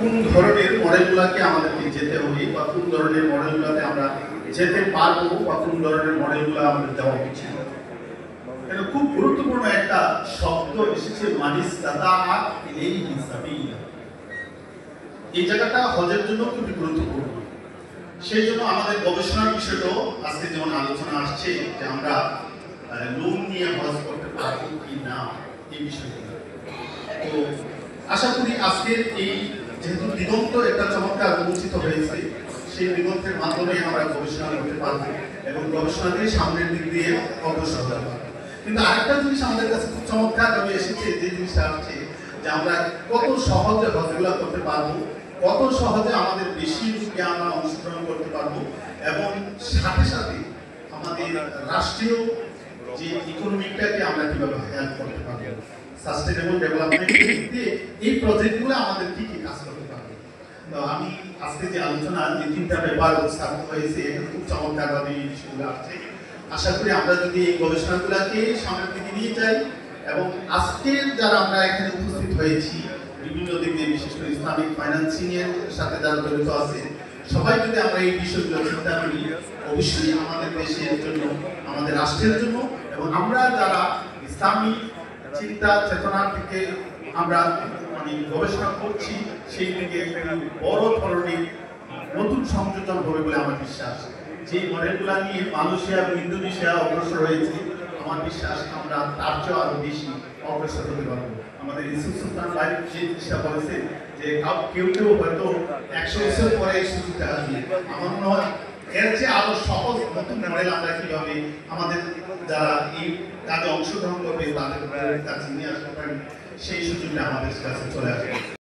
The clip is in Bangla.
কোন ধরনের মডেলগুলোকে আমাদেরকে যেতে হবে বা কোন ধরনের মডেলগুলোতে আমরা যেতে পারবো বা কোন ধরনের মডেলগুলো আমাদের দেওয়া উচিত। এটা খুব গুরুত্বপূর্ণ একটা শব্দ এসেছে মানিস দাতা এই হিসাবে। এই জায়গাটা হজের জন্য খুবই গুরুত্বপূর্ণ। সেই জন্য আমাদের গবেষণার বিষয়টাও আজকে যেমন আলোচনা আসছে যে আমরা লোন নিয়ে হজ করতে পারবো কি না এই বিষয়গুলো। তো আশা করি আজকের এই যেহেতু দিগন্ত একটা চমৎকার উন্মোচিত হয়েছে, সেই দিগন্তের মাধ্যমে আমরা গবেষণা করতে পারবো এবং গবেষণা দিয়ে সামনের দিক দিয়ে অগ্রসর হতে পারবো। কিন্তু আরেকটা জিনিস আমাদের কাছে খুব চমৎকার ভাবে এসেছে, যে জিনিসটা আসছে যে আমরা কত সহজে হজগুলা করতে পারবো, কত সহজে আমাদের বেশি রূপে আমরা অংশগ্রহণ করতে পারবো এবং সাথে সাথে আমাদের রাষ্ট্রীয় যে ইকোনমিকটাকে আমরা কিভাবে হেল্প করতে পারবো, সাস্টেনেবল ডেভেলপমেন্ট দিয়ে এই প্রজেক্টগুলো আমাদের কি কি কাজ করতে পারবে। তো আমি আজকে যে আলোচনা যে তিনটা পেপার উপস্থাপন হয়েছে এখানে খুব চমৎকারভাবে এই বিষয়গুলো আসছে। আশা করি আমরা যদি এই গবেষণাগুলোকে সামনের দিকে নিয়ে যাই এবং আজকের যারা আমরা এখানে উপস্থিত হয়েছি বিভিন্ন দিক দিয়ে, বিশেষ করে ইসলামিক ফাইন্যান্সিং এর সাথে যারা জড়িত আছে, সবাই যদি আমরা এই বিষয়গুলো চিন্তা করি, অবশ্যই আমাদের দেশের জন্য, আমাদের রাষ্ট্রের জন্য এবং আমরা যারা ইসলামী চিন্তা চেতনার দিকে আমরা গবেষণা করছি সেই দিকে বড় ধরনের নতুন সংযোজন হবে বলে আমার বিশ্বাস। যে মডেলগুলো নিয়ে মালয়েশিয়া এবং ইন্দোনেশিয়া অগ্রসর হয়েছে, আমার বিশ্বাস আমরা তার চেয়েও আরো বেশি অগ্রসর হতে পারবো। আমাদের ইউসুফ সুলতান ভাই যে জিনিসটা বলেছেন যে কেউ কেউ হয়তো 100 বছর পরে এই সুযোগটা আসবে, আমার মনে হয় এর চেয়ে আরো সহজ নতুন মডেল আমরা কিভাবে আমাদের যারা এই কাজে অংশগ্রহণ করবে তাদের কাছে নিয়ে আসতে পারি, সেই সুযোগটা আমাদের কাছে চলে আসবে।